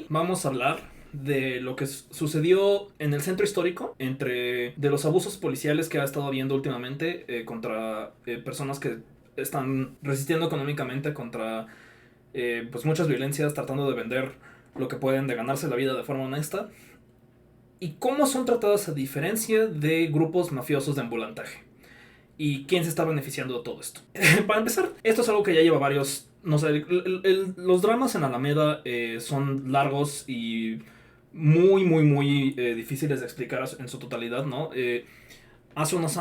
vamos a hablar de lo que sucedió en el centro histórico, de los abusos policiales que ha estado habiendo últimamente contra personas que están resistiendo económicamente contra pues muchas violencias, tratando de vender lo que pueden, de ganarse la vida de forma honesta, y cómo son tratadas a diferencia de grupos mafiosos de ambulantaje. ¿Y quién se está beneficiando de todo esto? Para empezar, esto es algo que ya lleva varios... No sé, los dramas en Alameda son largos y muy difíciles de explicar en su totalidad, ¿no? Hace unos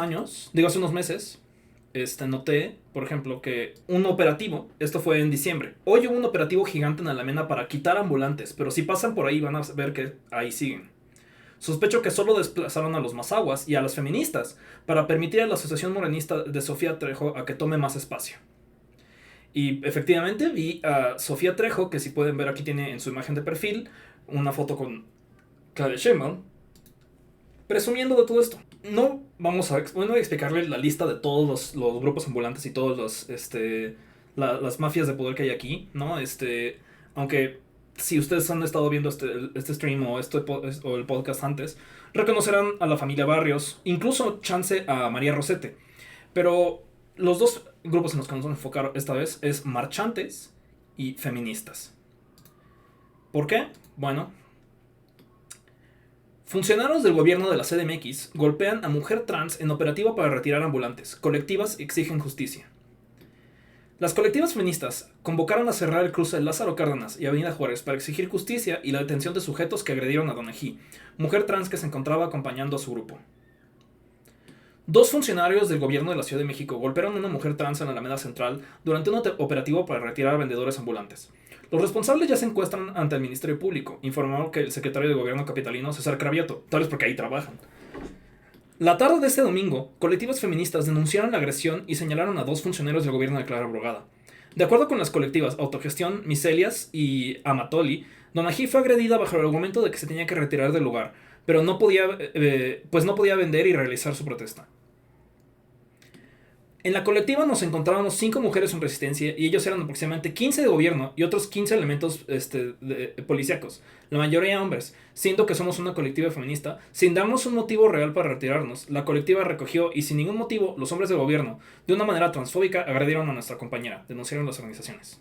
meses, noté, por ejemplo, que un operativo, esto fue en diciembre, hoy hubo un operativo gigante en Alameda para quitar ambulantes, pero si pasan por ahí van a ver que ahí siguen. Sospecho que solo desplazaron a los mazaguas y a las feministas para permitir a la Asociación Morenista de Sofía Trejo a que tome más espacio. Y efectivamente vi a Sofía Trejo, que si pueden ver aquí tiene en su imagen de perfil una foto con Claudia Sheinbaum, presumiendo de todo esto. No vamos a explicarle la lista de todos los grupos ambulantes y todos las mafias de poder que hay aquí, ¿no? Aunque si ustedes han estado viendo este stream o el podcast antes, reconocerán a la familia Barrios, incluso chance a María Rosete. Pero los dos grupos en los que nos vamos a enfocar esta vez es marchantes y feministas. ¿Por qué? Bueno, funcionarios del gobierno de la CDMX golpean a mujer trans en operativo para retirar ambulantes. Colectivas exigen justicia. Las colectivas feministas convocaron a cerrar el cruce de Lázaro Cárdenas y Avenida Juárez para exigir justicia y la detención de sujetos que agredieron a Donna G, mujer trans que se encontraba acompañando a su grupo. Dos funcionarios del gobierno de la Ciudad de México golpearon a una mujer trans en la Alameda Central durante un operativo para retirar a vendedores ambulantes. Los responsables ya se encuentran ante el Ministerio Público, informó que el secretario de Gobierno capitalino, César Cravioto, tal vez porque ahí trabajan. La tarde de este domingo, colectivas feministas denunciaron la agresión y señalaron a dos funcionarios del gobierno de Clara Brugada. De acuerdo con las colectivas Autogestión, Miselias y Amatoli, Donna G fue agredida bajo el argumento de que se tenía que retirar del lugar, pero no podía vender y realizar su protesta. En la colectiva nos encontrábamos 5 mujeres en resistencia y ellos eran aproximadamente 15 de gobierno y otros 15 elementos policíacos, la mayoría hombres, siendo que somos una colectiva feminista. Sin darnos un motivo real para retirarnos, la colectiva recogió y sin ningún motivo los hombres del gobierno, de una manera transfóbica, agredieron a nuestra compañera, denunciaron las organizaciones.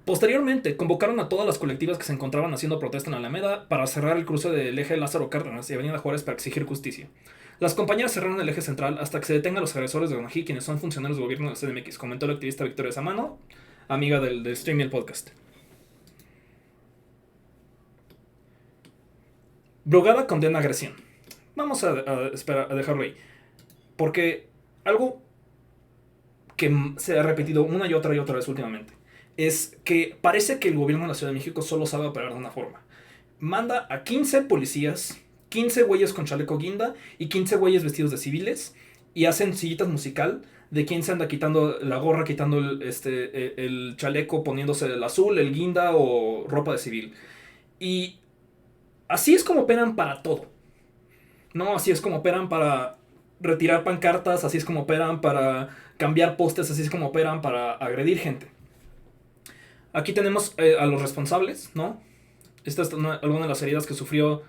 Posteriormente, convocaron a todas las colectivas que se encontraban haciendo protesta en Alameda para cerrar el cruce del eje Lázaro Cárdenas y Avenida Juárez para exigir justicia. Las compañeras cerraron el eje central hasta que se detengan los agresores de Donna G, quienes son funcionarios del gobierno de la CDMX, comentó la activista Victoria Samano, amiga del stream y el podcast. Brugada condena agresión. Vamos a dejarlo ahí. Porque algo que se ha repetido una y otra vez últimamente es que parece que el gobierno de la Ciudad de México solo sabe operar de una forma. Manda a 15 policías, 15 güeyes con chaleco guinda y 15 güeyes vestidos de civiles y hacen sillitas musical de quién se anda quitando la gorra, quitando el chaleco, poniéndose el azul, el guinda o ropa de civil. Y así es como operan para todo. No, así es como operan para retirar pancartas, así es como operan para cambiar postes, así es como operan para agredir gente. Aquí tenemos a los responsables, ¿no? Esta es alguna de las heridas que sufrió.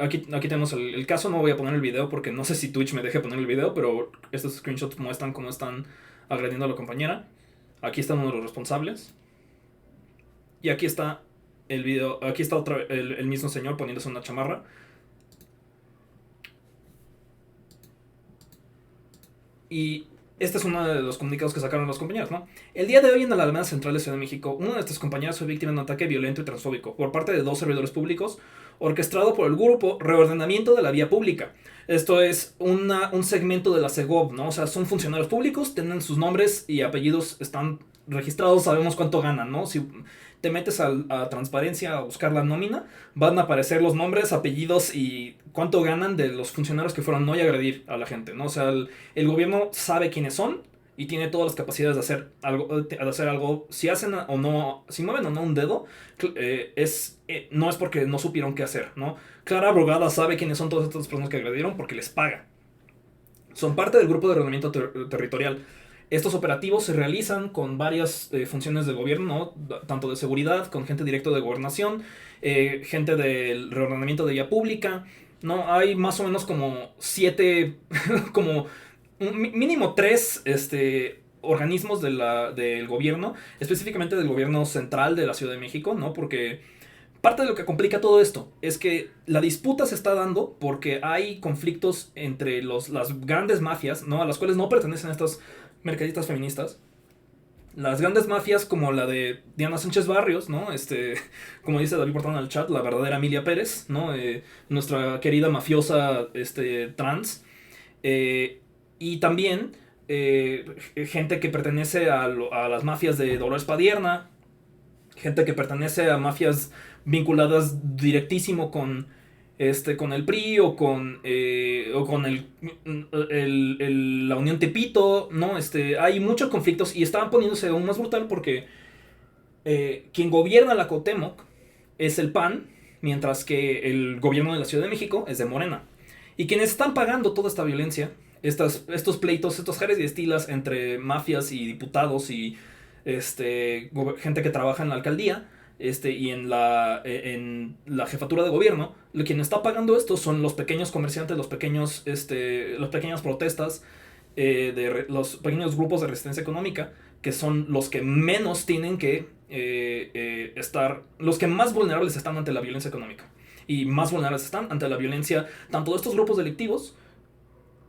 Aquí tenemos el caso. No voy a poner el video porque no sé si Twitch me deje poner el video, pero estos screenshots muestran cómo están agrediendo a la compañera. Aquí está uno de los responsables. Y aquí está el video. Aquí está el mismo señor poniéndose una chamarra. Y este es uno de los comunicados que sacaron los compañeros, ¿no? El día de hoy en la Alameda Central de Ciudad de México, una de nuestras compañeras fue víctima de un ataque violento y transfóbico por parte de 2 servidores públicos, orquestado por el grupo Reordenamiento de la Vía Pública. Esto es un segmento de la Segov, ¿no? O sea, son funcionarios públicos, tienen sus nombres y apellidos, están registrados, sabemos cuánto ganan, ¿no? Si te metes a transparencia a buscar la nómina, van a aparecer los nombres, apellidos y cuánto ganan de los funcionarios que fueron hoy a agredir a la gente, ¿no? O sea, el gobierno sabe quiénes son y tiene todas las capacidades de hacer algo. Si hacen o no, si mueven o no un dedo, no es porque no supieron qué hacer, ¿no? Clara Brugada sabe quiénes son todas estas personas que agredieron porque les paga. Son parte del grupo de ordenamiento territorial. Estos operativos se realizan con varias funciones del gobierno, ¿no? Tanto de seguridad, con gente directa de gobernación, gente del reordenamiento de vía pública, ¿no? Hay más o menos como 7, como mínimo 3 organismos del gobierno, específicamente del gobierno central de la Ciudad de México, ¿no? Porque parte de lo que complica todo esto es que la disputa se está dando porque hay conflictos entre las grandes mafias, ¿no? A las cuales no pertenecen estas mercadistas feministas. Las grandes mafias como la de Diana Sánchez Barrios, ¿no? Como dice David Portán en el chat, la verdadera Emilia Pérez, ¿no? Nuestra querida mafiosa trans. Y también gente que pertenece a las mafias de Dolores Padierna, gente que pertenece a mafias vinculadas directísimo con el PRI o con la Unión Tepito, ¿no? Hay muchos conflictos y estaban poniéndose aún más brutal porque quien gobierna la Cuauhtémoc es el PAN, mientras que el gobierno de la Ciudad de México es de Morena. Y quienes están pagando toda esta violencia, estos pleitos, estos jares y estilas entre mafias y diputados y gente que trabaja en la alcaldía y en la jefatura de gobierno, quien está pagando esto son los pequeños comerciantes, las pequeñas protestas, los pequeños grupos de resistencia económica, que son los que menos tienen que estar, los que más vulnerables están ante la violencia económica. Y más vulnerables están ante la violencia tanto de estos grupos delictivos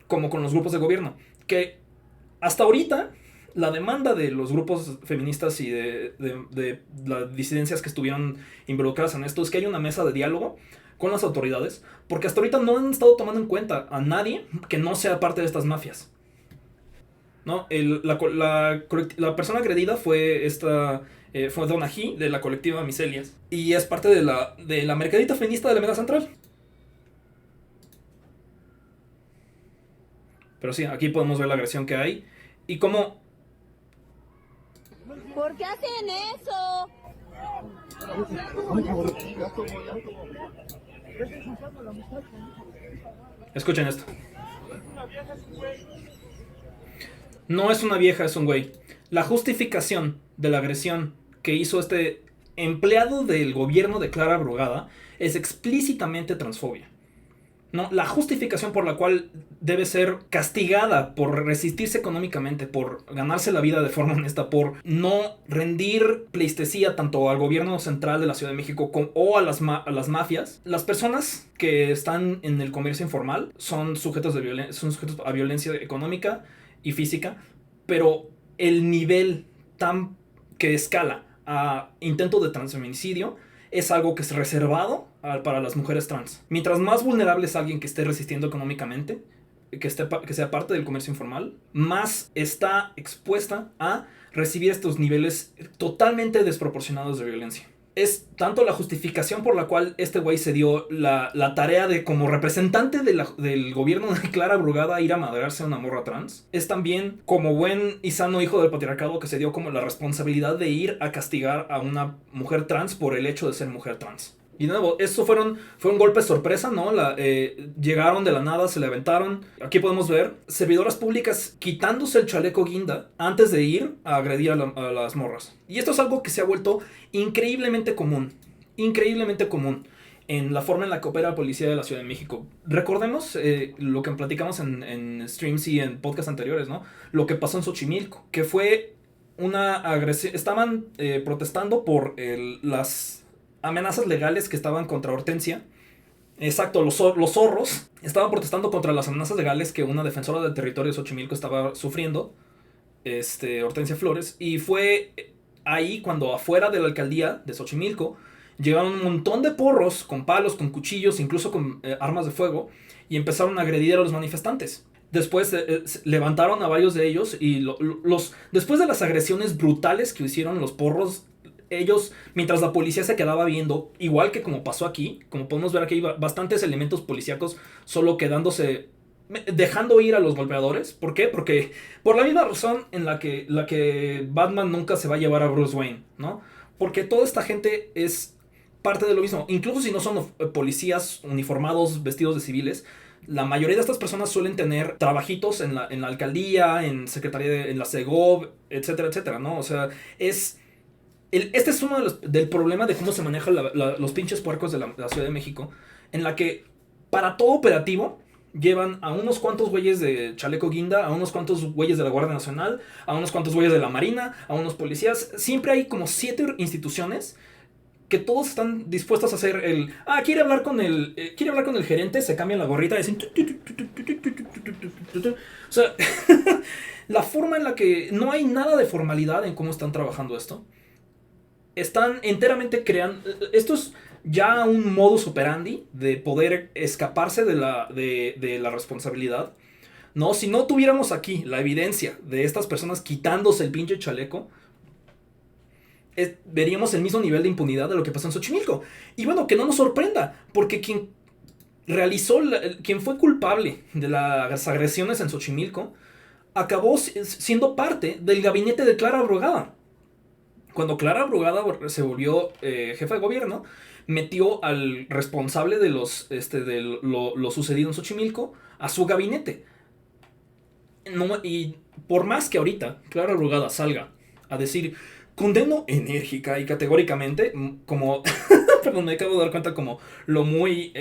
como con los grupos de gobierno. Que hasta ahorita la demanda de los grupos feministas y de las disidencias que estuvieron involucradas en esto es que haya una mesa de diálogo con las autoridades, porque hasta ahorita no han estado tomando en cuenta a nadie que no sea parte de estas mafias, ¿no? La persona agredida fue fue Donna G, de la colectiva Miselias, y es parte de la mercadita feminista de la Mega Central. Pero sí, aquí podemos ver la agresión que hay y cómo... ¿Por qué hacen eso? Escuchen esto. No es una vieja, es un güey. La justificación de la agresión que hizo este empleado del gobierno de Clara Brugada es explícitamente transfobia. ¿No? La justificación por la cual debe ser castigada por resistirse económicamente, por ganarse la vida de forma honesta, por no rendir pleistesía tanto al gobierno central de la Ciudad de México o a las mafias. Las personas que están en el comercio informal son sujetos a violencia económica y física, pero el nivel tan que escala a intento de transfeminicidio es algo que es reservado para las mujeres trans. Mientras más vulnerable es alguien que esté resistiendo económicamente, que sea parte del comercio informal, más está expuesta a recibir estos niveles totalmente desproporcionados de violencia. Es tanto la justificación por la cual este güey se dio la tarea de, como representante del gobierno de Clara Brugada, ir a madrearse a una morra trans. Es también como buen y sano hijo del patriarcado que se dio como la responsabilidad de ir a castigar a una mujer trans por el hecho de ser mujer trans. Y de nuevo, eso fue un golpe sorpresa, ¿no? Llegaron de la nada, se le aventaron. Aquí podemos ver servidoras públicas quitándose el chaleco guinda antes de ir a agredir a las morras. Y esto es algo que se ha vuelto increíblemente común en la forma en la que opera la policía de la Ciudad de México. Recordemos lo que platicamos en streams y en podcasts anteriores, ¿no? Lo que pasó en Xochimilco, que fue una agresión. Estaban protestando por las amenazas legales que estaban contra Hortensia. Exacto, los zorros estaban protestando contra las amenazas legales que una defensora del territorio de Xochimilco estaba sufriendo, Hortensia Flores. Y fue ahí cuando afuera de la alcaldía de Xochimilco llegaron un montón de porros con palos, con cuchillos, incluso con armas de fuego, y empezaron a agredir a los manifestantes. Después levantaron a varios de ellos y después de las agresiones brutales que hicieron los porros, ellos, mientras la policía se quedaba viendo, igual que como pasó aquí, como podemos ver aquí hay bastantes elementos policíacos solo dejando ir a los golpeadores. ¿Por qué? Porque por la misma razón en la que Batman nunca se va a llevar a Bruce Wayne, ¿no? Porque toda esta gente es parte de lo mismo. Incluso si no son policías uniformados, vestidos de civiles, La mayoría de estas personas suelen tener trabajitos en la alcaldía, en secretaría, en la Segov, etcétera, etcétera, ¿no? O sea, este es uno del problema de cómo se manejan los pinches puercos de la Ciudad de México, en la que para todo operativo llevan a unos cuantos güeyes de chaleco guinda, a unos cuantos güeyes de la Guardia Nacional, a unos cuantos güeyes de la Marina, a unos policías. Siempre hay como 7 instituciones que todos están dispuestos a hacer quiere hablar con el gerente, se cambian la gorrita y dicen o sea, la forma en la que no hay nada de formalidad en cómo están trabajando esto. Están enteramente creando, esto es ya un modus operandi de poder escaparse de la responsabilidad, ¿no? Si no tuviéramos aquí la evidencia de estas personas quitándose el pinche chaleco, veríamos el mismo nivel de impunidad de lo que pasó en Xochimilco. Y bueno, que no nos sorprenda, porque quien fue culpable de las agresiones en Xochimilco acabó siendo parte del gabinete de Clara Brugada. Cuando Clara Brugada se volvió jefa de gobierno, metió al responsable de lo sucedido en Xochimilco a su gabinete. Y por más que ahorita Clara Brugada salga a decir condeno enérgica y categóricamente, como perdón, me acabo de dar cuenta como lo muy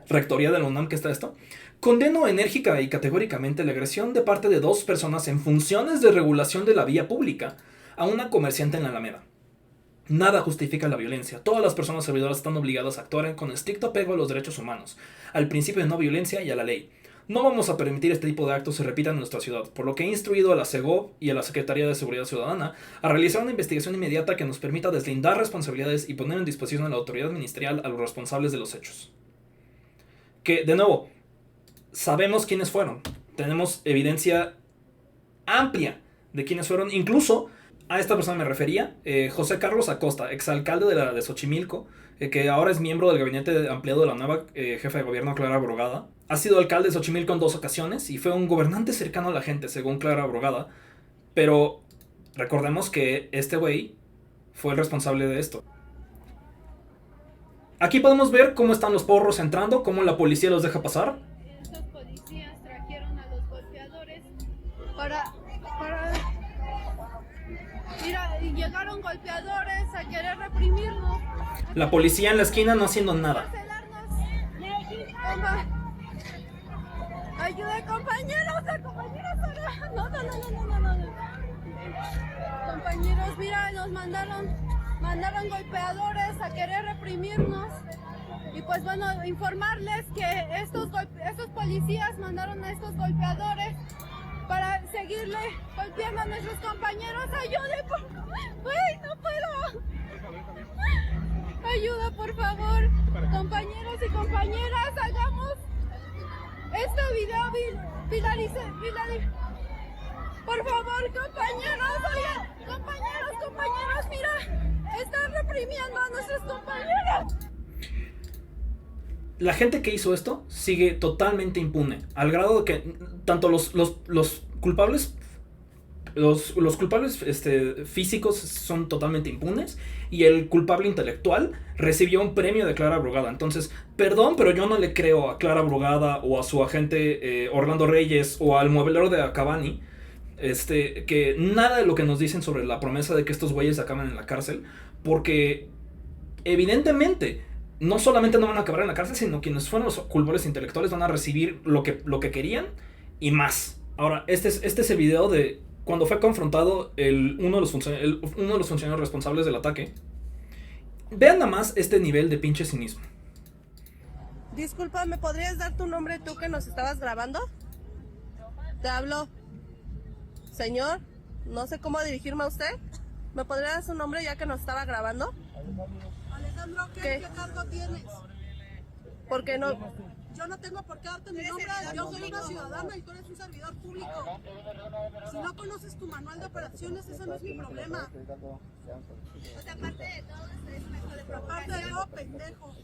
rectoría de la UNAM que está esto. Condeno enérgica y categóricamente la agresión de parte de 2 personas en funciones de regulación de la vía pública a una comerciante en la Alameda. Nada justifica la violencia. Todas las personas servidoras están obligadas a actuar con estricto apego a los derechos humanos, al principio de no violencia y a la ley. No vamos a permitir este tipo de actos se repitan en nuestra ciudad, por lo que he instruido a la Segov y a la Secretaría de Seguridad Ciudadana a realizar una investigación inmediata que nos permita deslindar responsabilidades y poner en disposición a la autoridad ministerial a los responsables de los hechos. Que, de nuevo, sabemos quiénes fueron. Tenemos evidencia amplia de quiénes fueron. Incluso a esta persona me refería, José Carlos Acosta, exalcalde de Xochimilco, que ahora es miembro del gabinete ampliado de la nueva jefa de gobierno Clara Brugada. Ha sido alcalde de Xochimilco en 2 ocasiones y fue un gobernante cercano a la gente, según Clara Brugada. Pero recordemos que este güey fue el responsable de esto. Aquí podemos ver cómo están los porros entrando, cómo la policía los deja pasar. Estos policías trajeron a los golpeadores para... Mira, y llegaron golpeadores a querer reprimirnos. La policía en la esquina no haciendo nada. Ayuda, compañeros, No. Compañeros, mira, nos mandaron golpeadores a querer reprimirnos. Y pues bueno, informarles que estos policías mandaron a estos golpeadores para seguirle golpeando a nuestros compañeros. ¡Ayude, por favor! ¡Ay, no puedo! ¡Ayuda, por favor! Compañeros y compañeras, hagamos este video por favor, compañeros, oye, compañeros, mira, están reprimiendo a nuestros compañeros. La gente que hizo esto sigue totalmente impune, al grado de que tanto los culpables, los culpables físicos son totalmente impunes, y el culpable intelectual recibió un premio de Clara Brugada. Entonces, perdón, pero yo no le creo a Clara Brugada o a su agente Orlando Reyes o al mueblero de Acabani que nada de lo que nos dicen sobre la promesa de que estos güeyes acaben en la cárcel, porque evidentemente no solamente no van a acabar en la cárcel, sino quienes fueron los culpables intelectuales van a recibir lo que querían y más. Ahora, este es el video de cuando fue confrontado uno de los funcionarios responsables del ataque. Vean nada más este nivel de pinche cinismo. Disculpa, ¿me podrías dar tu nombre tú que nos estabas grabando? Te hablo. Señor, no sé cómo dirigirme a usted. ¿Me podría dar su nombre ya que nos estaba grabando? Alejandro, ¿qué cargo tienes? Porque no... Yo no tengo por qué darte mi nombre, yo soy una ciudadana y tú eres un servidor público. Si no conoces tu manual de operaciones, ese no es mi problema. O sea, aparte de todo, ustedes me hijo de Aparte de todo, pendejo.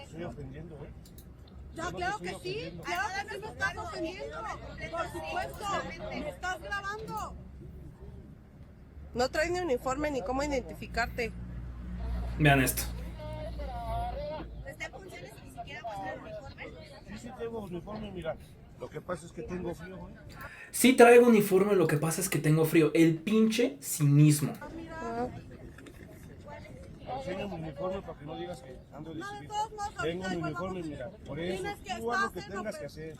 Estoy ofendiendo, ¿eh? Ya, claro que sí me estás ofendiendo. Por supuesto, me estás grabando. No traes ni uniforme ni cómo identificarte. Vean esto. ¿Está en funciones y ni siquiera muestra el uniforme? sí tengo uniforme, mira. Lo que pasa es que tengo frío, güey. Sí traigo uniforme, lo que pasa es que tengo frío. El pinche cinismo. Enseña mi uniforme para que no digas que ando de No, de civil. todos modos, Tengo ahorita mi igual uniforme, vamos- mira. Por eso, Tienes que tú haz lo que hacerlo, tengas que pero- hacer.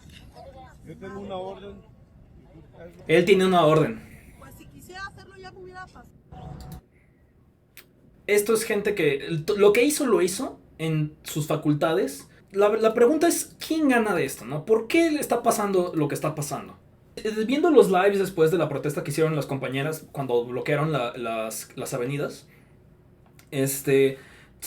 Yo tengo una orden. Y tú hazlo. Él tiene una orden. Pues si quisiera hacerlo ya me hubiera pasado. Esto es gente que lo que hizo lo hizo en sus facultades. La pregunta es, ¿quién gana de esto, no? ¿Por qué le está pasando lo que está pasando? Viendo los lives después de la protesta que hicieron las compañeras cuando bloquearon las avenidas, se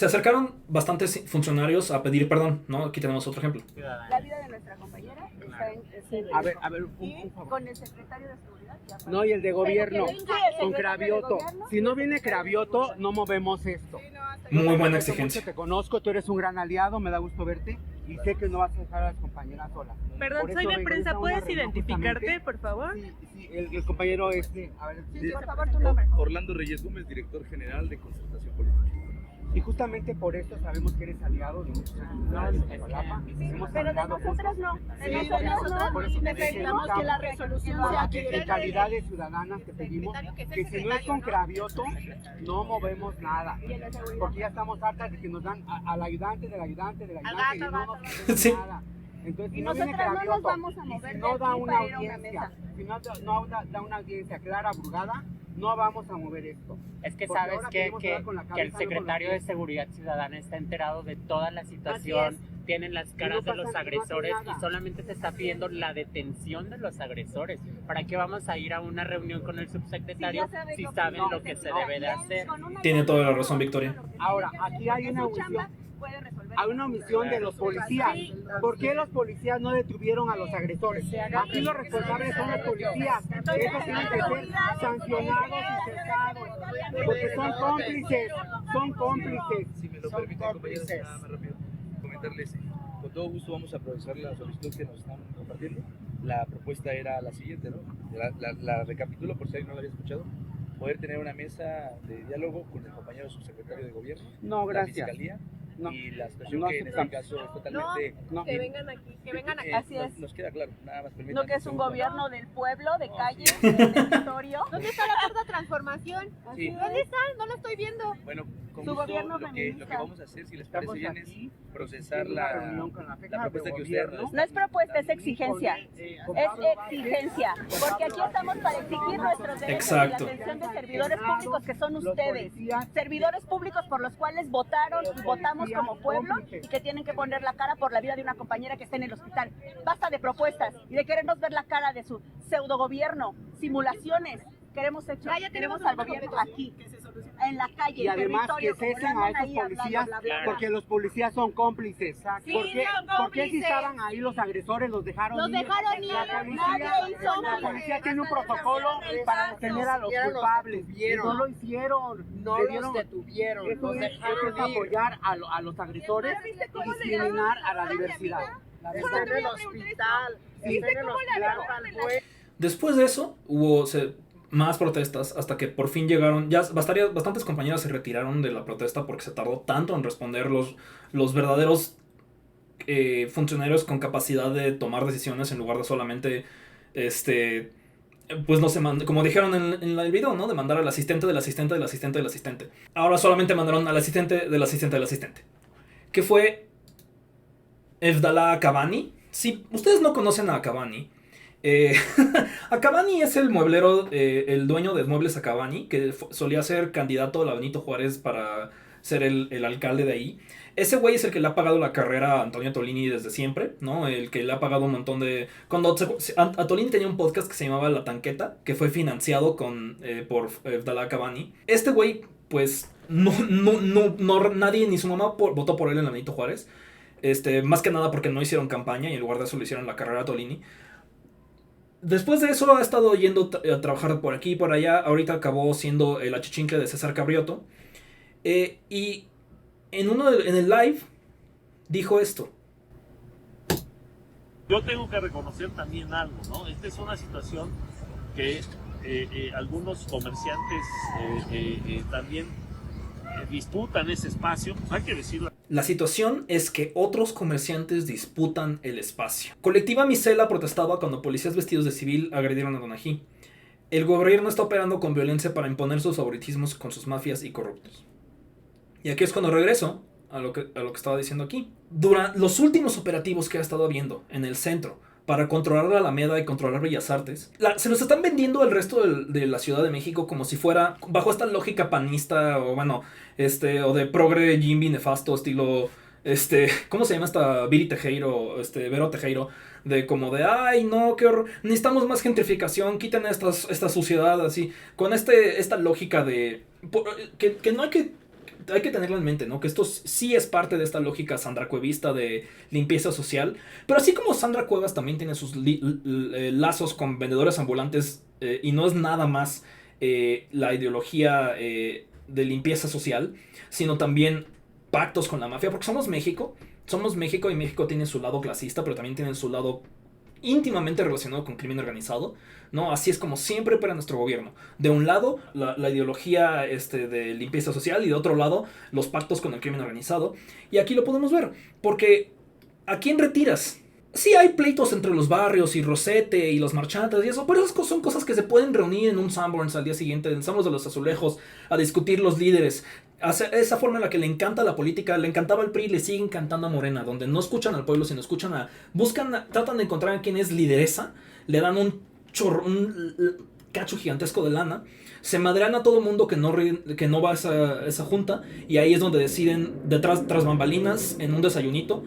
acercaron bastantes funcionarios a pedir perdón, ¿no? Aquí tenemos otro ejemplo. La vida de nuestra compañera está en A ver, y un favor. con el secretario de seguridad. ya fue. No, y el de gobierno, Pero que venga el con secretario de Cravioto. gobierno. Si no viene Cravioto, no movemos esto. Muy buena Mucho, exigencia. te conozco, tú eres un gran aliado, me da gusto verte y sé que no vas a dejar a las compañeras solas. Perdón, Por soy eso de vengo, prensa, esta ¿puedes una reunión identificarte, justamente. por favor? Sí, el compañero a ver, Sí, por favor, tu nombre. Orlando Reyes Gómez, director general de Concertación Política. y justamente por esto sabemos que eres aliado de muchos comunidades de Jalapa. Hemos Pero de hablado nosotros no. De Sí, nosotros no. por eso te Necesitamos dije, que la resolución sea en calidad de ciudadanas te pedimos que si no es con Cravioto, no movemos nada. Porque ya estamos hartas de que nos dan al ayudante del ayudante del ayudante y no nos movemos Sí. nada. Entonces, si Y no viene nosotras no nos Cravioto, vamos a y mover si de no da aquí una para ir a una audiencia, mesa. si no da una audiencia clara, abrugada, no vamos a mover esto. Es que Porque sabes ahora que, queremos que, dar con la que el cabeza, no con secretario los de pies. Seguridad Ciudadana está enterado de toda la situación, tienen las caras de los pasa- no hace agresores nada. y solamente se está pidiendo la detención de los agresores. ¿Para qué vamos a ir a una reunión con el subsecretario Sí, ya sabe si lo que saben no, lo que se no, debe de él hacer? con una Tiene toda la llamada, razón, Victoria. Ahora, aquí hay una su chamba omisión. puede resolver. Hay una omisión de los policías. ¿Por qué los policías no detuvieron a los agresores? Aquí los responsables son los policías. Esos tienen que ser sancionados y cesados. Porque son cómplices. Son cómplices. Si me lo Son permiten, compañeros, cómplices. nada más rápido, comentarles, con todo gusto vamos a procesar la solicitud que nos están compartiendo. La propuesta era la siguiente, ¿no? La recapitulo por si alguien no la había escuchado. Poder tener una mesa de diálogo con el compañero subsecretario de gobierno, No, la gracias. fiscalía No. y la situación No que en este aceptamos. caso es totalmente... No. Que vengan aquí, que vengan aquí. Así nos, es. nos queda claro, nada más permítanme No que es un segundo. gobierno del pueblo, de calle, de territorio. ¿Dónde está la cuarta transformación? Sí. ¿Dónde está? No la estoy viendo. Bueno, con Su gusto, gobierno lo que feminista. vamos a hacer, si les parece Estamos bien, aquí es procesar en una la reunión con la jefa de propuesta que gobierno. ustedes No es propuesta, es exigencia. Con Es Pablo Vázquez. exigencia. Porque aquí estamos para exigir nuestros derechos Exacto. y la atención de servidores públicos que son Los ustedes. policías- Servidores públicos por los cuales votaron y votamos como pueblo cómplices. y que tienen que poner la cara por la vida de una compañera que está en el hospital. Basta de propuestas y de querernos ver la cara de su pseudo gobierno, simulaciones. Queremos hechos. Ya Queremos tenemos al una gobierno propuesta. aquí, en la calle, Y en además que territorio, como cesen lo a andan esos ahí hablando, policías, bla, bla, bla. porque los policías son cómplices. ¿Por qué, son ¿Por qué si cómplices. estaban ahí los agresores los dejaron Los ir? dejaron ir, La nadie policía, hizo la nada. policía tiene un protocolo para detener a los culpables. Y no lo hicieron. No Le los dieron- detuvieron, Eso los es, dejaron eso es ir. apoyar a los agresores y discriminar a la diversidad. La Está verdad. en el hospital, está en el hospital Balbuena. Después de eso, hubo más protestas hasta que por fin llegaron. Ya bastantes compañeras se retiraron de la protesta porque se tardó tanto en responder los verdaderos funcionarios con capacidad de tomar decisiones en lugar de solamente pues no se mandó, como dijeron en el video, ¿no? De mandar al asistente del asistente del asistente del asistente. Ahora solamente mandaron al asistente del asistente del asistente. Que fue Evdalá Cavani. Si ustedes no conocen a Cavani, Acabani es el mueblero, el dueño de Muebles Acabani, que solía ser candidato a la Benito Juárez para ser el alcalde de ahí. Ese güey es el que le ha pagado la carrera a Antonio Tolini desde siempre, ¿no? El que le ha pagado un montón de... Cuando Tolini tenía un podcast que se llamaba La Tanqueta, que fue financiado por Evdalá Cavani. Este güey, pues, nadie ni su mamá votó por él en la Benito Juárez. Más que nada porque no hicieron campaña y en lugar de eso le hicieron la carrera a Tolini. Después de eso ha estado yendo a trabajar por aquí y por allá. Ahorita acabó siendo el achichincle de César Cabrioto. Y en el live dijo esto. Yo tengo que reconocer también algo, ¿no? Esta es una situación que algunos comerciantes también disputan ese espacio. Hay que decirlo. La situación es que otros comerciantes disputan el espacio. Colectiva Misela protestaba cuando policías vestidos de civil agredieron a Donají. El gobierno está operando con violencia para imponer sus favoritismos con sus mafias y corruptos. Y aquí es cuando regreso a lo que estaba diciendo aquí. Durante los últimos operativos que ha estado habiendo en el centro para controlar la Alameda y controlar Bellas Artes, se los están vendiendo al resto de la Ciudad de México como si fuera bajo esta lógica panista o bueno, o de progre Jimmy nefasto estilo, ¿cómo se llama esta Viri Tejero, Vero Tejero? De como de, ay no, qué horror, necesitamos más gentrificación, quiten esta suciedad así, con esta lógica de, que no hay que tenerlo en mente, ¿no? Que esto sí es parte de esta lógica sandracuevista de limpieza social. Pero así como Sandra Cuevas también tiene sus lazos con vendedores ambulantes y no es nada más la ideología de limpieza social, sino también pactos con la mafia, porque somos México y México tiene su lado clasista, pero también tiene su lado íntimamente relacionado con crimen organizado, ¿no? Así es como siempre opera nuestro gobierno. De un lado, la ideología de limpieza social y de otro lado, los pactos con el crimen organizado. Y aquí lo podemos ver, porque ¿a quién retiras? Sí hay pleitos entre los barrios y Rosete y los marchantes y eso, pero esas son cosas que se pueden reunir en un Sanborns al día siguiente, en Sanborns de los Azulejos, a discutir los líderes. Esa forma en la que le encanta la política, le encantaba al PRI, le sigue encantando a Morena, donde no escuchan al pueblo, sino tratan de encontrar a quien es lideresa, le dan un cacho gigantesco de lana, se madrean a todo mundo que no va a esa junta, y ahí es donde deciden, tras bambalinas, en un desayunito.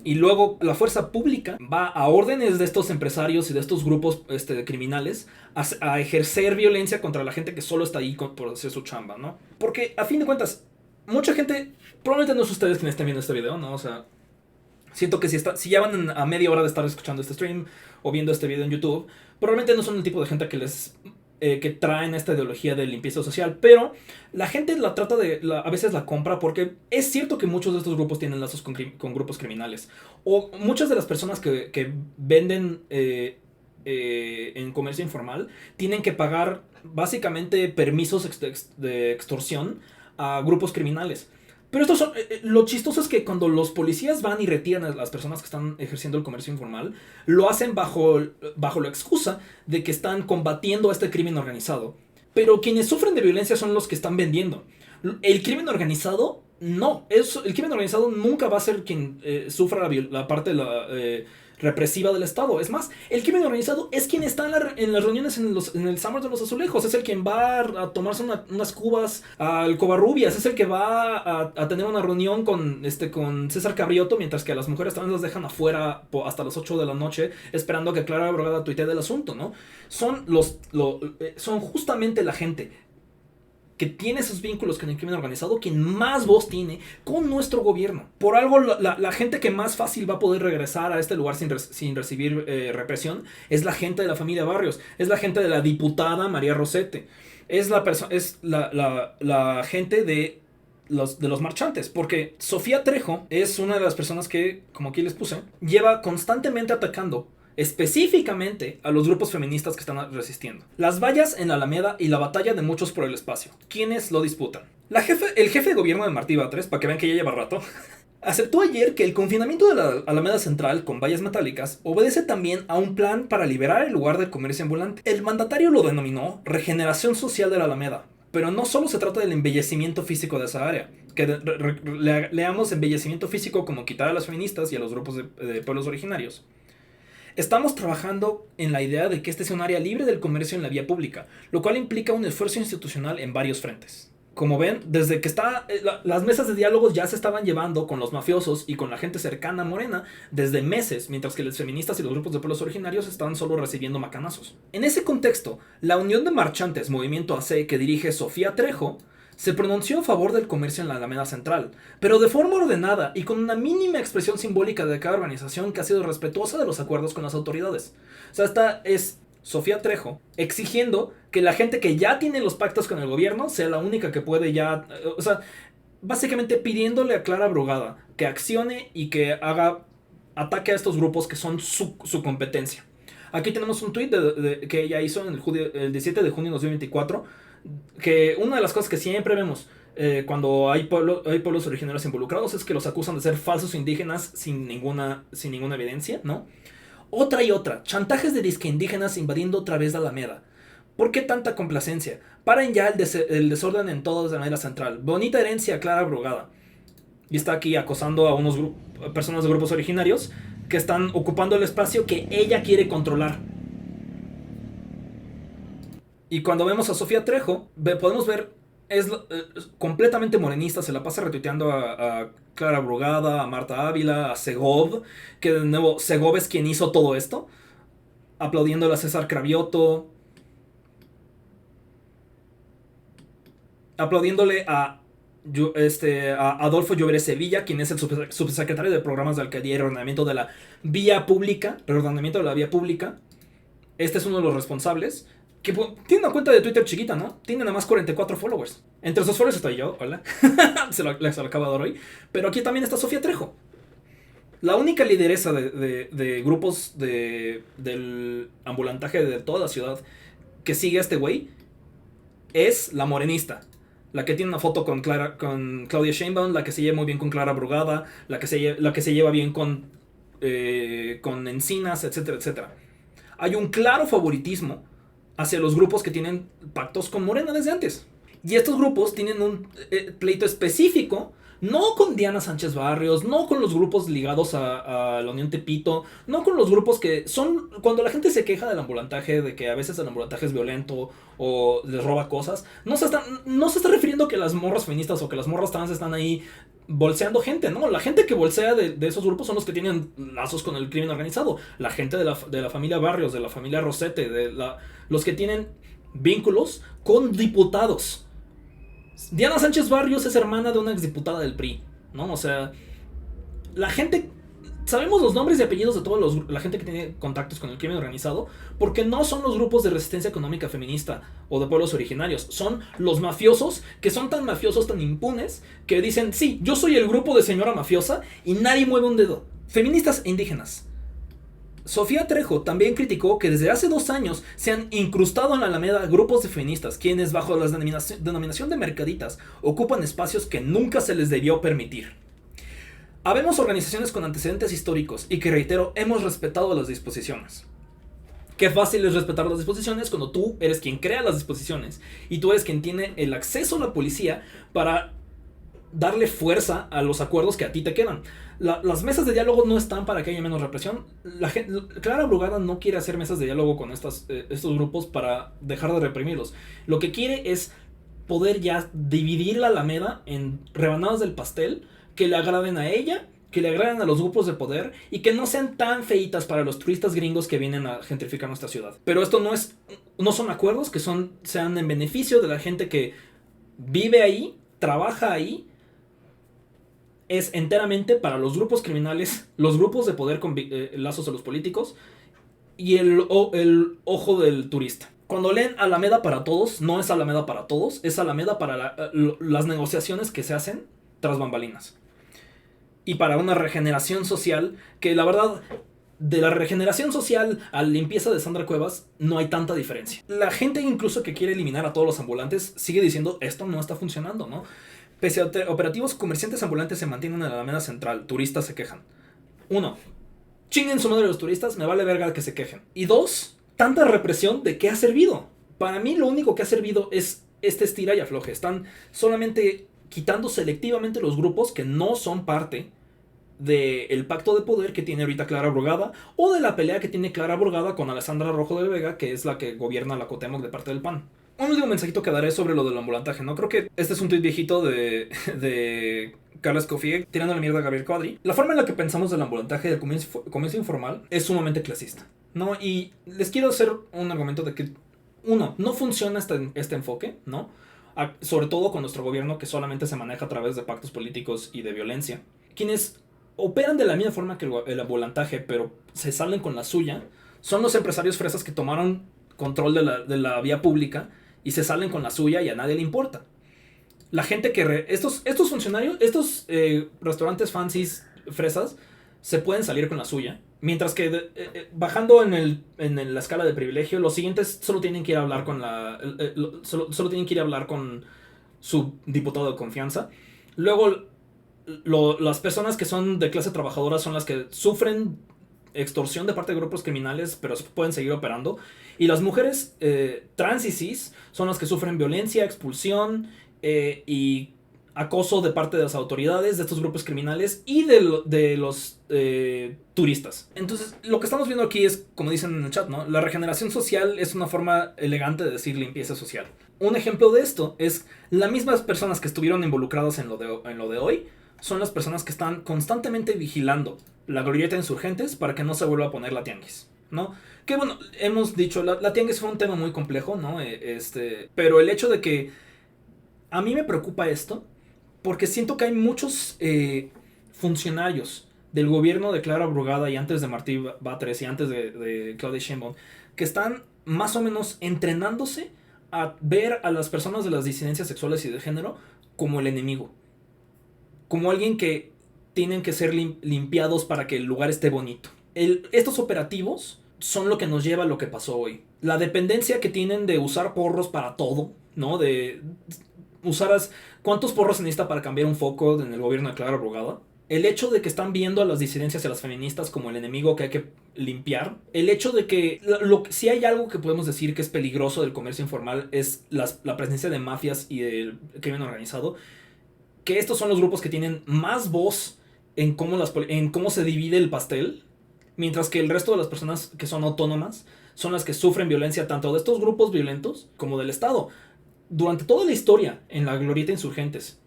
Y luego la fuerza pública va a órdenes de estos empresarios y de estos grupos criminales a ejercer violencia contra la gente que solo está ahí por hacer su chamba, ¿no? Porque a fin de cuentas, mucha gente, probablemente no es ustedes quienes estén viendo este video, ¿no? O sea, siento que si ya van a media hora de estar escuchando este stream o viendo este video en YouTube, probablemente no son el tipo de gente que traen esta ideología de limpieza social, pero la gente a veces la compra porque es cierto que muchos de estos grupos tienen lazos con grupos criminales, o muchas de las personas que venden en comercio informal tienen que pagar básicamente permisos de extorsión a grupos criminales. Pero lo chistoso es que cuando los policías van y retiran a las personas que están ejerciendo el comercio informal, lo hacen bajo la excusa de que están combatiendo este crimen organizado. Pero quienes sufren de violencia son los que están vendiendo. El crimen organizado, no. El crimen organizado nunca va a ser quien sufra la parte represiva del Estado. Es más, el crimen organizado es quien está en las reuniones en el Summers de los Azulejos. Es el quien va a tomarse unas cubas al Covarrubias. Es el que va a tener una reunión con César Cabrioto, mientras que a las mujeres también las dejan afuera hasta las 8 de la noche esperando que Clara Brugada tuitee del asunto, ¿no? Son justamente la gente que tiene esos vínculos con el crimen organizado quien más voz tiene con nuestro gobierno. Por algo, la gente que más fácil va a poder regresar a este lugar sin recibir represión es la gente de la familia Barrios, es la gente de la diputada María Rosete, es la gente de los marchantes, porque Sofía Trejo es una de las personas que, como aquí les puse, lleva constantemente atacando específicamente a los grupos feministas que están resistiendo. Las vallas en la Alameda y la batalla de muchos por el espacio. ¿Quiénes lo disputan? El jefe de gobierno de Martí Batres, para que vean que ya lleva rato, aceptó ayer que el confinamiento de la Alameda Central con vallas metálicas obedece también a un plan para liberar el lugar del comercio ambulante. El mandatario lo denominó regeneración social de la Alameda, pero no solo se trata del embellecimiento físico de esa área, que leamos embellecimiento físico como quitar a las feministas y a los grupos de pueblos originarios. Estamos trabajando en la idea de que este sea un área libre del comercio en la vía pública, lo cual implica un esfuerzo institucional en varios frentes. Como ven, desde que las mesas de diálogos ya se estaban llevando con los mafiosos y con la gente cercana a Morena desde meses, mientras que las feministas y los grupos de pueblos originarios estaban solo recibiendo macanazos. En ese contexto, la Unión de Marchantes Movimiento AC, que dirige Sofía Trejo, se pronunció a favor del comercio en la Alameda Central, pero de forma ordenada y con una mínima expresión simbólica de cada organización que ha sido respetuosa de los acuerdos con las autoridades. O sea, esta es Sofía Trejo exigiendo que la gente que ya tiene los pactos con el gobierno sea la única que puede ya... O sea, básicamente pidiéndole a Clara Brugada que accione y que ataque a estos grupos que son su competencia. Aquí tenemos un tweet que ella hizo el 17 de junio de 2024, que una de las cosas que siempre vemos, cuando hay pueblos originarios involucrados, es que los acusan de ser falsos indígenas sin ninguna evidencia, ¿no? Otra y otra, chantajes de disque indígenas invadiendo otra vez la Alameda. ¿Por qué tanta complacencia? Paren ya el desorden en toda la Alameda Central. Bonita herencia, Clara Brugada. Y está aquí acosando a unos personas de grupos originarios que están ocupando el espacio que ella quiere controlar. Y cuando vemos a Sofía Trejo, podemos ver, es completamente morenista, se la pasa retuiteando a Clara Brugada, a Marta Ávila, a Segov, que de nuevo Segov es quien hizo todo esto, aplaudiéndole a César Cravioto, aplaudiéndole a Adolfo Llobera Sevilla, quien es el subsecretario de Programas de Alcaldía y Reordenamiento de la Vía Pública, Este es uno de los responsables, que tiene una cuenta de Twitter chiquita, ¿no? Tiene nada más 44 followers. Entre esos followers estoy yo, hola. se lo acabo de dar hoy. Pero aquí también está Sofía Trejo. La única lideresa de grupos del ambulantaje de toda la ciudad que sigue a este güey es la morenista. La que tiene una foto con Claudia Sheinbaum, la que se lleva muy bien con Clara Brugada, la que se lleva bien con Encinas, etcétera, etcétera. Hay un claro favoritismo hacia los grupos que tienen pactos con Morena desde antes. Y estos grupos tienen un pleito específico, no con Diana Sánchez Barrios, no con los grupos ligados a la Unión Tepito, no con los grupos que son... Cuando la gente se queja del ambulantaje, de que a veces el ambulantaje es violento o les roba cosas, no se está refiriendo que las morras feministas o que las morras trans están ahí bolseando gente, ¿no? La gente que bolsea de esos grupos son los que tienen lazos con el crimen organizado. La gente de la familia Barrios, de la familia Rosete, los que tienen vínculos con diputados. Diana Sánchez Barrios es hermana de una exdiputada del PRI, ¿no? O sea, la gente... Sabemos los nombres y apellidos de toda la gente que tiene contactos con el crimen organizado, porque no son los grupos de resistencia económica feminista o de pueblos originarios, son los mafiosos que son tan mafiosos, tan impunes, que dicen, sí, yo soy el grupo de señora mafiosa y nadie mueve un dedo. Feministas e indígenas. Sofía Trejo también criticó que desde hace 2 años se han incrustado en la Alameda grupos de feministas, quienes bajo la denominación de mercaditas ocupan espacios que nunca se les debió permitir. Habemos organizaciones con antecedentes históricos y que, reitero, hemos respetado las disposiciones. Qué fácil es respetar las disposiciones cuando tú eres quien crea las disposiciones y tú eres quien tiene el acceso a la policía para darle fuerza a los acuerdos que a ti te quedan. Las mesas de diálogo no están para que haya menos represión. Clara Brugada no quiere hacer mesas de diálogo con estos grupos para dejar de reprimirlos. Lo que quiere es poder ya dividir la Alameda en rebanadas del pastel que le agraden a ella, que le agraden a los grupos de poder y que no sean tan feitas para los turistas gringos que vienen a gentrificar nuestra ciudad. Pero esto no son acuerdos que sean en beneficio de la gente que vive ahí, trabaja ahí. Es enteramente para los grupos criminales, los grupos de poder con lazos a los políticos y el ojo del turista. Cuando leen Alameda para todos, no es Alameda para todos, es Alameda para las negociaciones que se hacen tras bambalinas. Y para una regeneración social que, la verdad, de la regeneración social a la limpieza de Sandra Cuevas no hay tanta diferencia. La gente incluso que quiere eliminar a todos los ambulantes sigue diciendo esto no está funcionando, ¿no? Pese a operativos, comerciantes ambulantes se mantienen en la Alameda Central, turistas se quejan. 1. Chinguen su madre los turistas, me vale verga que se quejen. Y 2. Tanta represión, ¿de qué ha servido? Para mí lo único que ha servido es este estira y afloje. Están solamente quitando selectivamente los grupos que no son parte del pacto de poder que tiene ahorita Clara Brugada o de la pelea que tiene Clara Brugada con Alessandra Rojo de Vega, que es la que gobierna la Cuauhtémoc de parte del PAN. Un último mensajito que daré sobre lo del ambulantaje, ¿no? Creo que este es un tuit viejito de Carla Escoffier tirando la mierda a Gabriel Cuadri. La forma en la que pensamos del ambulantaje y del comercio informal es sumamente clasista, ¿no? Y les quiero hacer un argumento de que, no funciona este enfoque, ¿no? Sobre todo con nuestro gobierno que solamente se maneja a través de pactos políticos y de violencia. Quienes operan de la misma forma que el ambulantaje, pero se salen con la suya, son los empresarios fresas que tomaron control de la vía pública y se salen con la suya y a nadie le importa. La gente que... Estos funcionarios, estos restaurantes fancies fresas, se pueden salir con la suya. Mientras que bajando en la escala de privilegio, los siguientes solo tienen que ir a hablar con su diputado de confianza. Luego, las personas que son de clase trabajadora son las que sufren extorsión de parte de grupos criminales, pero pueden seguir operando. Y las mujeres trans y cis son las que sufren violencia, expulsión y acoso de parte de las autoridades, de estos grupos criminales y de los turistas. Entonces, lo que estamos viendo aquí es, como dicen en el chat, ¿no? La regeneración social es una forma elegante de decir limpieza social. Un ejemplo de esto es las mismas personas que estuvieron involucradas en lo de hoy son las personas que están constantemente vigilando la glorieta de Insurgentes para que no se vuelva a poner la tianguis, ¿no? Que bueno, hemos dicho, la tianguis fue un tema muy complejo, ¿no? Pero el hecho de que a mí me preocupa esto, porque siento que hay muchos funcionarios del gobierno de Clara Brugada y antes de Martí Batres y antes de Claudia Sheinbaum que están más o menos entrenándose a ver a las personas de las disidencias sexuales y de género como el enemigo. Como alguien que tienen que ser limpiados para que el lugar esté bonito. Estos operativos son lo que nos lleva a lo que pasó hoy. La dependencia que tienen de usar porros para todo, ¿no? De usar ¿cuántos porros se necesita para cambiar un foco en el gobierno de Clara Brugada? El hecho de que están viendo a las disidencias y a las feministas como el enemigo que hay que limpiar. El hecho de que si hay algo que podemos decir que es peligroso del comercio informal es la presencia de mafias y del crimen organizado. Que estos son los grupos que tienen más voz en cómo se divide el pastel, mientras que el resto de las personas que son autónomas son las que sufren violencia tanto de estos grupos violentos como del Estado. Durante toda la historia en la Glorieta Insurgentes,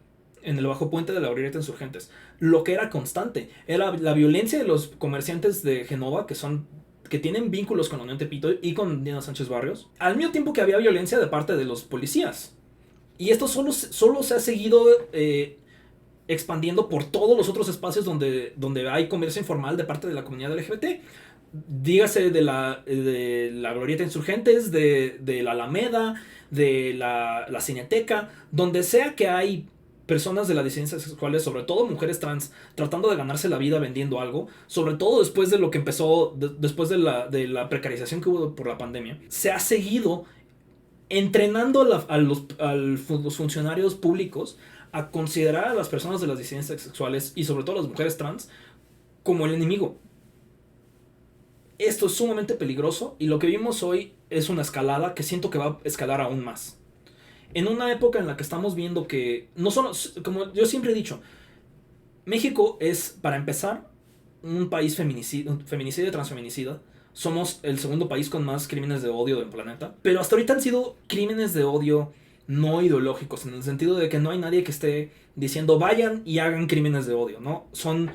en el Bajo Puente de la Glorieta Insurgentes, lo que era constante era la violencia de los comerciantes de Génova, que tienen vínculos con la Unión Tepito y con Diana Sánchez Barrios, al mismo tiempo que había violencia de parte de los policías. Y esto solo se ha seguido expandiendo por todos los otros espacios donde hay comercio informal de parte de la comunidad LGBT. Dígase de la Glorieta Insurgentes, de la Alameda, de la Cineteca, donde sea que hay personas de las disidencias sexuales, sobre todo mujeres trans, tratando de ganarse la vida vendiendo algo, sobre todo después de lo que empezó, después de la precarización que hubo por la pandemia, se ha seguido entrenando a los funcionarios públicos a considerar a las personas de las disidencias sexuales y sobre todo a las mujeres trans como el enemigo. Esto es sumamente peligroso y lo que vimos hoy es una escalada que siento que va a escalar aún más. En una época en la que estamos viendo que no solo, como yo siempre he dicho, México es, para empezar, un país feminicida y transfeminicida. Somos el segundo país con más crímenes de odio del planeta. Pero hasta ahorita han sido crímenes de odio no ideológicos, en el sentido de que no hay nadie que esté diciendo vayan y hagan crímenes de odio, ¿no? Son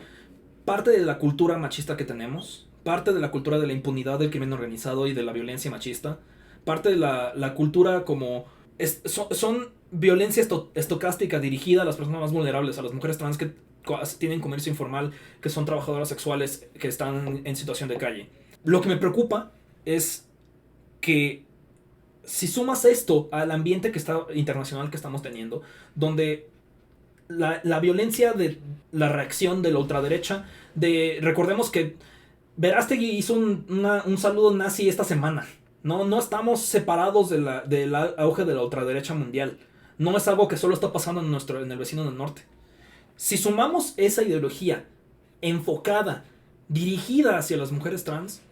parte de la cultura machista que tenemos, parte de la cultura de la impunidad del crimen organizado y de la violencia machista, parte de la cultura como... son violencia estocástica dirigida a las personas más vulnerables, a las mujeres trans que tienen comercio informal, que son trabajadoras sexuales, que están en situación de calle. Lo que me preocupa es que si sumas esto al ambiente internacional que estamos teniendo, donde la violencia de la reacción de la ultraderecha, recordemos que Verástegui hizo un saludo nazi esta semana. No estamos separados del auge de la ultraderecha mundial. No es algo que solo está pasando en el vecino del norte. Si sumamos esa ideología enfocada, dirigida hacia las mujeres trans,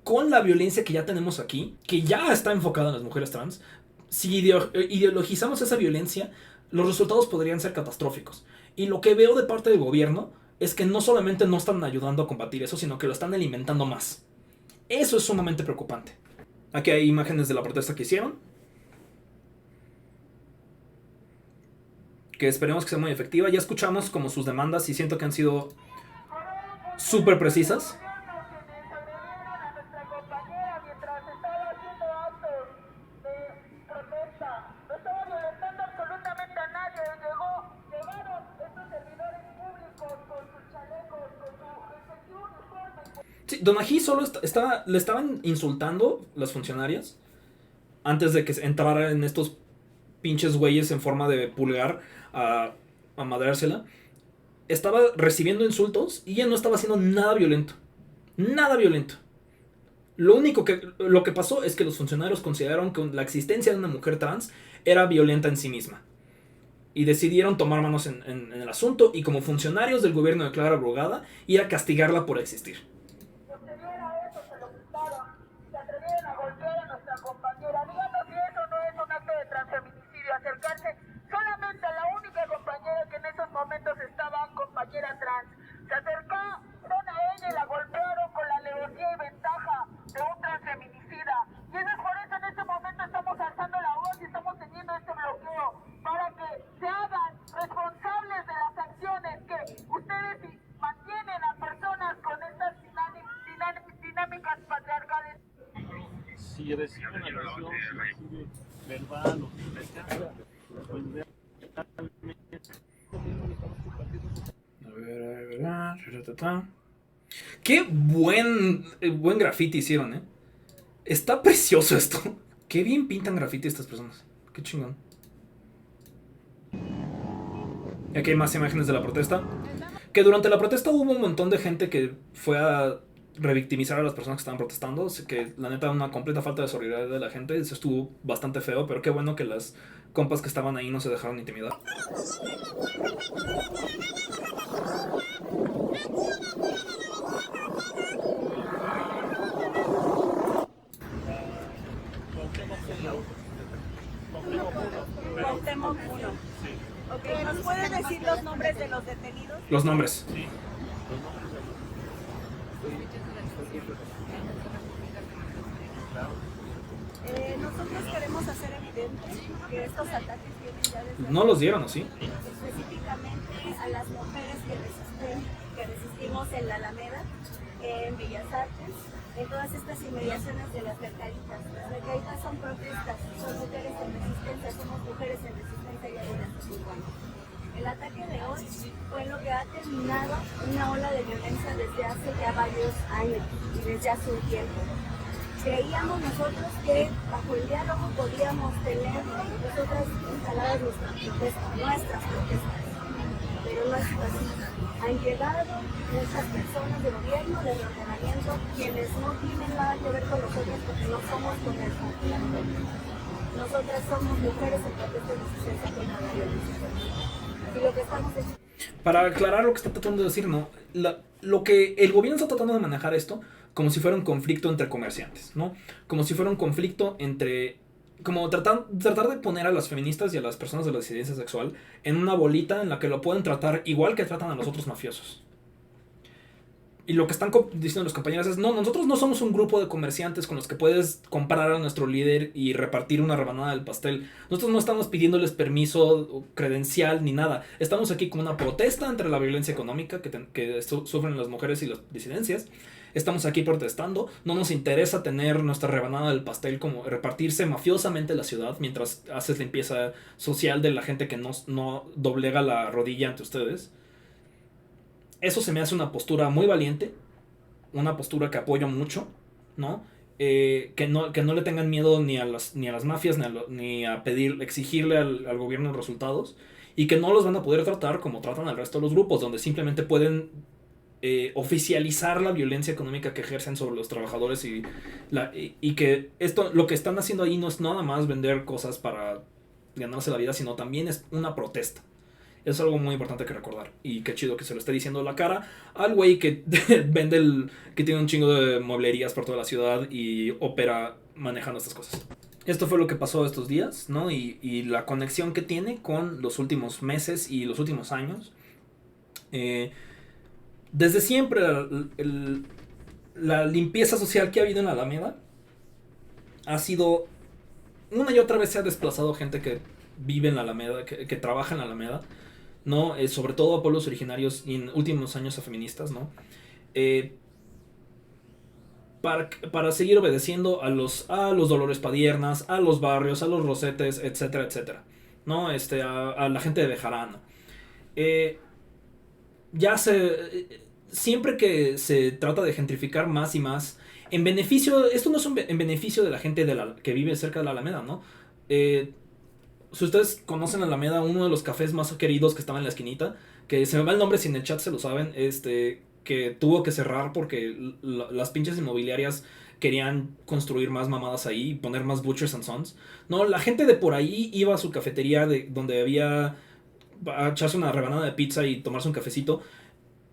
con la violencia que ya tenemos aquí, que ya está enfocada en las mujeres trans, si ideologizamos esa violencia, los resultados podrían ser catastróficos. Y lo que veo de parte del gobierno es que no solamente no están ayudando a combatir eso, sino que lo están alimentando más. Eso es sumamente preocupante. Aquí hay imágenes de la protesta que hicieron, que esperemos que sea muy efectiva. Ya escuchamos como sus demandas y siento que han sido súper precisas. Sí, Donají solo le estaban insultando las funcionarias antes de que entraran estos pinches güeyes en forma de pulgar a madreársela. Estaba recibiendo insultos y ella no estaba haciendo nada violento. Nada violento. Lo que pasó es que los funcionarios consideraron que la existencia de una mujer trans era violenta en sí misma. Y decidieron tomar manos en el asunto y como funcionarios del gobierno de Clara Brugada ir a castigarla por existir. Acercarse solamente a la única compañera que en esos momentos estaba compañera trans. Se acercaron a ella y la golpearon con la alevosía y ventaja de un transfeminicida. Y eso es por eso en este momento estamos alzando la voz y estamos teniendo este bloqueo para que se hagan responsables de las acciones que ustedes mantienen a personas con estas dinámicas patriarcales. Si reciben agresión, si reciben verbal o física, pues realmente... Qué buen graffiti hicieron, ¿eh? Está precioso esto. Qué bien pintan graffiti estas personas. Qué chingón. Y aquí hay más imágenes de la protesta. Que durante la protesta hubo un montón de gente que fue a revictimizar a las personas que estaban protestando. Que la neta, una completa falta de solidaridad de la gente. Eso estuvo bastante feo, pero qué bueno que las compas que estaban ahí no se dejaron intimidar. Cuauhtémoc 1. Okay, ¿nos pueden decir los nombres de los detenidos? Los nombres. Sí. Nosotros queremos hacer evidente que estos ataques vienen ya desde... No los dieron, ¿o sí? Específicamente a las mujeres que resistimos en la Alameda, en Bellas Artes, en todas estas inmediaciones de las mercaditas. Las mercaditas son protestas, son mujeres en resistencia, somos mujeres en resistencia ya desde hace 5 años. El ataque de hoy fue lo que ha terminado una ola de violencia desde hace ya varios años y desde hace un tiempo. Creíamos nosotros que bajo el diálogo podíamos tener nosotras instaladas nuestras protestas, pero no es así. Han llegado muchas personas de gobierno, de reordenamiento, quienes no tienen nada que ver con nosotros porque no somos con el conflicto. Nosotras somos mujeres en protesta de resistencia contra la violencia. Y lo que estamos haciendo... Para aclarar lo que está tratando de decir, ¿no? Lo que el gobierno está tratando de manejar esto como si fuera un conflicto entre comerciantes, ¿no? Como si fuera un conflicto entre... Como tratar de poner a las feministas y a las personas de la disidencia sexual en una bolita en la que lo pueden tratar igual que tratan a los otros mafiosos. Y lo que están diciendo los compañeros es, no, nosotros no somos un grupo de comerciantes con los que puedes comprar a nuestro líder y repartir una rebanada del pastel. Nosotros no estamos pidiéndoles permiso, credencial, ni nada. Estamos aquí con una protesta entre la violencia económica que sufren las mujeres y las disidencias. Estamos aquí protestando. No nos interesa tener nuestra rebanada del pastel como repartirse mafiosamente la ciudad mientras haces limpieza social de la gente que no doblega la rodilla ante ustedes. Eso se me hace una postura muy valiente, una postura que apoyo mucho, ¿no? Que no le tengan miedo ni a las mafias, ni a exigirle al gobierno resultados, y que no los van a poder tratar como tratan al resto de los grupos, donde simplemente pueden oficializar la violencia económica que ejercen sobre los trabajadores y que lo que están haciendo ahí no es nada más vender cosas para ganarse la vida, sino también es una protesta. Es algo muy importante que recordar. Y qué chido que se lo esté diciendo a la cara al güey que vende que tiene un chingo de mueblerías por toda la ciudad y opera manejando estas cosas. Esto fue lo que pasó estos días, ¿no? Y la conexión que tiene con los últimos meses y los últimos años. Desde siempre la limpieza social que ha habido en la Alameda ha sido... Una y otra vez se ha desplazado gente que vive en la Alameda, que trabaja en la Alameda, ¿no? Sobre todo a pueblos originarios y en últimos años a feministas, ¿no? Para seguir obedeciendo a los Dolores Padiernas, a los barrios, a los Rosetes, etcétera, etcétera, ¿no? A la gente de Bejarano. Siempre que se trata de gentrificar más y más, en beneficio, esto no es en beneficio de la gente que vive cerca de la Alameda, ¿no? Si ustedes conocen la Alameda, uno de los cafés más queridos que estaba en la esquinita, que se me va el nombre si en el chat se lo saben, que tuvo que cerrar porque las pinches inmobiliarias querían construir más mamadas ahí y poner más Butchers and Sons. No, la gente de por ahí iba a su cafetería donde había a echarse una rebanada de pizza y tomarse un cafecito.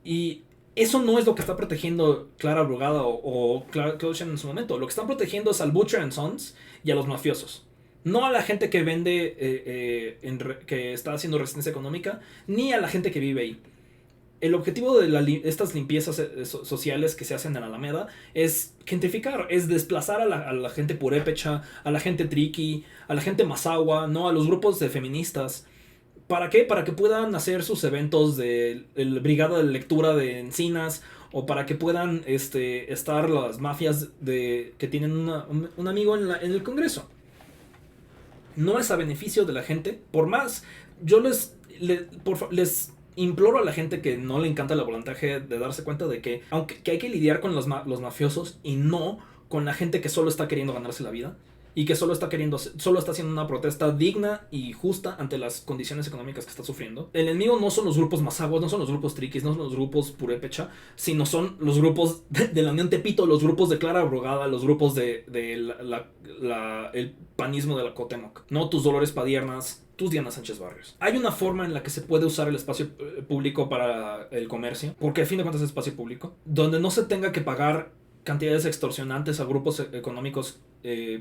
Y eso no es lo que está protegiendo Clara Brugada o Claudia Sheinbaum en su momento. Lo que están protegiendo es al Butcher and Sons y a los mafiosos. No a la gente que vende, que está haciendo resistencia económica, ni a la gente que vive ahí. El objetivo de estas limpiezas sociales que se hacen en la Alameda es gentrificar, es desplazar a la gente purépecha, a la gente triqui, a la gente mazahua, no a los grupos de feministas. ¿Para qué? Para que puedan hacer sus eventos de brigada de lectura de Encinas, o para que puedan estar las mafias que tienen un amigo en el Congreso. No es a beneficio de la gente. Por más, yo les imploro a la gente que no le encanta la volantaje de darse cuenta de que hay que lidiar con los mafiosos y no con la gente que solo está queriendo ganarse la vida y que solo está haciendo una protesta digna y justa ante las condiciones económicas que está sufriendo. El enemigo no son los grupos mazaguas, no son los grupos triquis, no son los grupos purépecha, sino son los grupos de la Unión Tepito, los grupos de Clara Brugada, los grupos de el panismo de la Cuauhtémoc, no tus Dolores Padiernas, tus Diana Sánchez Barrios. Hay una forma en la que se puede usar el espacio público para el comercio, porque a fin de cuentas es espacio público, donde no se tenga que pagar cantidades extorsionantes a grupos económicos,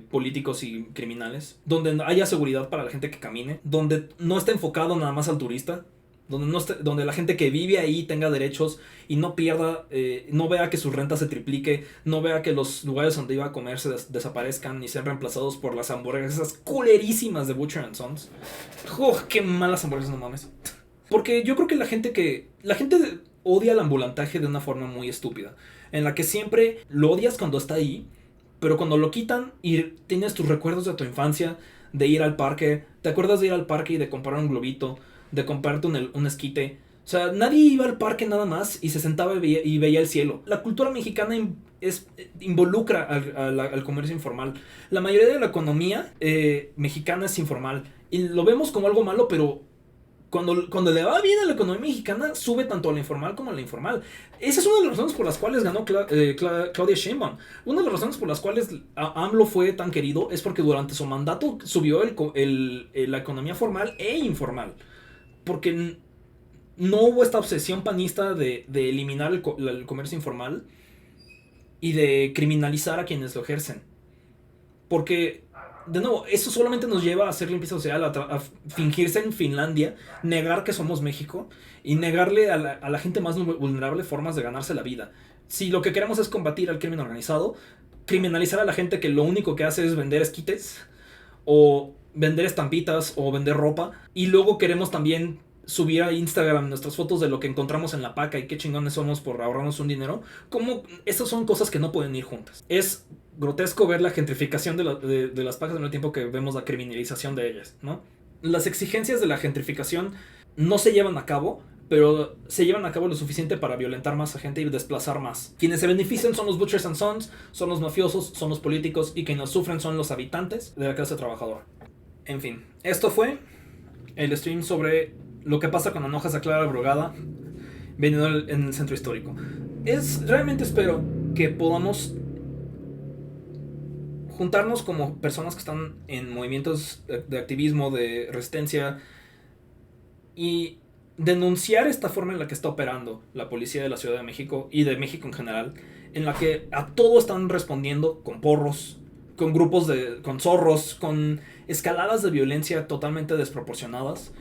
políticos y criminales, donde haya seguridad para la gente que camine, donde no esté enfocado nada más al turista, donde la gente que vive ahí tenga derechos y no pierda, no vea que su renta se triplique, no vea que los lugares donde iba a comer se desaparezcan y sean reemplazados por las hamburguesas culerísimas de Butcher and Sons. ¡Qué malas hamburguesas, no mames! Porque yo creo que la gente odia el ambulantaje de una forma muy estúpida, en la que siempre lo odias cuando está ahí, pero cuando lo quitan y tienes tus recuerdos de tu infancia, de ir al parque, te acuerdas de ir al parque y de comprar un globito, de comprarte un esquite. O sea, nadie iba al parque nada más y se sentaba y veía el cielo. La cultura mexicana involucra al comercio informal. La mayoría de la economía mexicana es informal y lo vemos como algo malo, pero cuando le va bien a la economía mexicana, sube tanto a la informal como a la informal. Esa es una de las razones por las cuales ganó Claudia Sheinbaum. Una de las razones por las cuales AMLO fue tan querido es porque durante su mandato subió la economía formal e informal. Porque no hubo esta obsesión panista de eliminar el comercio informal y de criminalizar a quienes lo ejercen. Porque, de nuevo, eso solamente nos lleva a hacer limpieza social, a fingirse en Finlandia, negar que somos México y negarle a la gente más vulnerable formas de ganarse la vida. Si lo que queremos es combatir al crimen organizado, criminalizar a la gente que lo único que hace es vender esquites o vender estampitas o vender ropa, y luego queremos también subir a Instagram nuestras fotos de lo que encontramos en la paca y qué chingones somos por ahorrarnos un dinero, como esas son cosas que no pueden ir juntas. Es grotesco ver la gentrificación de las pacas al mismo tiempo que vemos la criminalización de ellas, ¿no? Las exigencias de la gentrificación no se llevan a cabo, pero se llevan a cabo lo suficiente para violentar más a gente y desplazar más. Quienes se benefician son los Butchers and Sons, son los mafiosos, son los políticos, y quienes sufren son los habitantes de la clase trabajadora. En fin, esto fue el stream sobre lo que pasa cuando enojas a Clara Brugada venido en el centro histórico. Realmente espero que podamos juntarnos como personas que están en movimientos de activismo, de resistencia, y denunciar esta forma en la que está operando la policía de la Ciudad de México y de México en general, en la que a todo están respondiendo con porros, con grupos con zorros, con escaladas de violencia totalmente desproporcionadas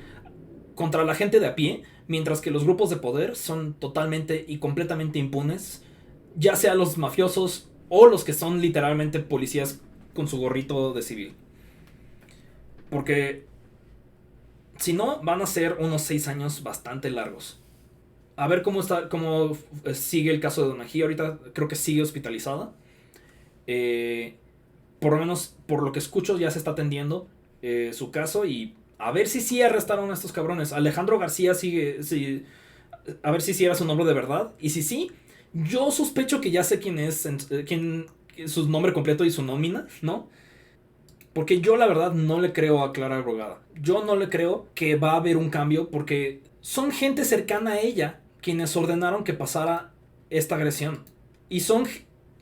contra la gente de a pie, mientras que los grupos de poder son totalmente y completamente impunes, ya sea los mafiosos o los que son literalmente policías con su gorrito de civil. Porque si no, van a ser unos 6 años bastante largos. A ver cómo sigue el caso de Donají. Ahorita creo que sigue hospitalizada. Por lo menos por lo que escucho ya se está atendiendo su caso, y a ver si sí arrestaron a estos cabrones. Alejandro García sigue, a ver si sí era su nombre de verdad, y si sí, yo sospecho que ya sé quién es, su nombre completo y su nómina, ¿no? Porque yo la verdad no le creo a Clara Brugada. Yo no le creo que va a haber un cambio, porque son gente cercana a ella quienes ordenaron que pasara esta agresión. Y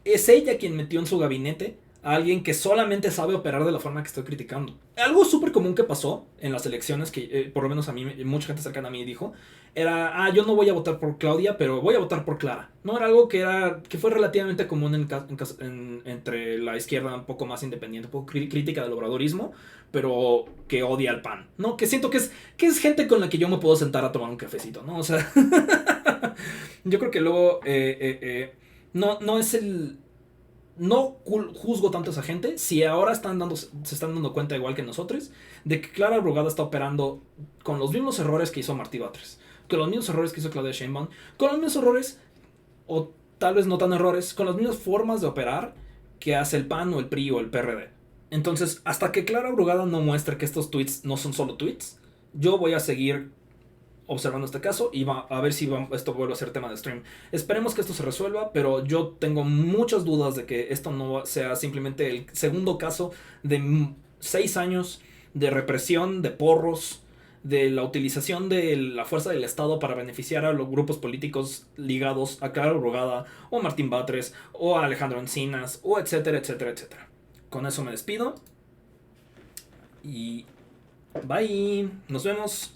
es ella quien metió en su gabinete a alguien que solamente sabe operar de la forma que estoy criticando. Algo súper común que pasó en las elecciones, que por lo menos a mí, mucha gente cercana a mí dijo, era, yo no voy a votar por Claudia, pero voy a votar por Clara. No era algo que fue relativamente común entre la izquierda un poco más independiente, un poco crítica del obradorismo, pero que odia al PAN, ¿no? Que siento que es gente con la que yo me puedo sentar a tomar un cafecito, ¿no? O sea, yo creo que luego no es el... No juzgo tanto a esa gente si ahora se están dando cuenta, igual que nosotros, de que Clara Brugada está operando con los mismos errores que hizo Martí Batres, con los mismos errores que hizo Claudia Sheinbaum, con los mismos errores, o tal vez no tan errores, con las mismas formas de operar que hace el PAN o el PRI o el PRD. Entonces, hasta que Clara Brugada no muestre que estos tweets no son solo tweets, yo voy a seguir observando este caso y a ver si esto vuelve a ser tema de stream. Esperemos que esto se resuelva, pero yo tengo muchas dudas de que esto no sea simplemente el segundo caso de 6 años de represión, de porros, de la utilización de la fuerza del Estado para beneficiar a los grupos políticos ligados a Clara Brugada o Martín Batres o a Alejandro Encinas o etcétera, etcétera, etcétera. Con eso me despido y bye, nos vemos.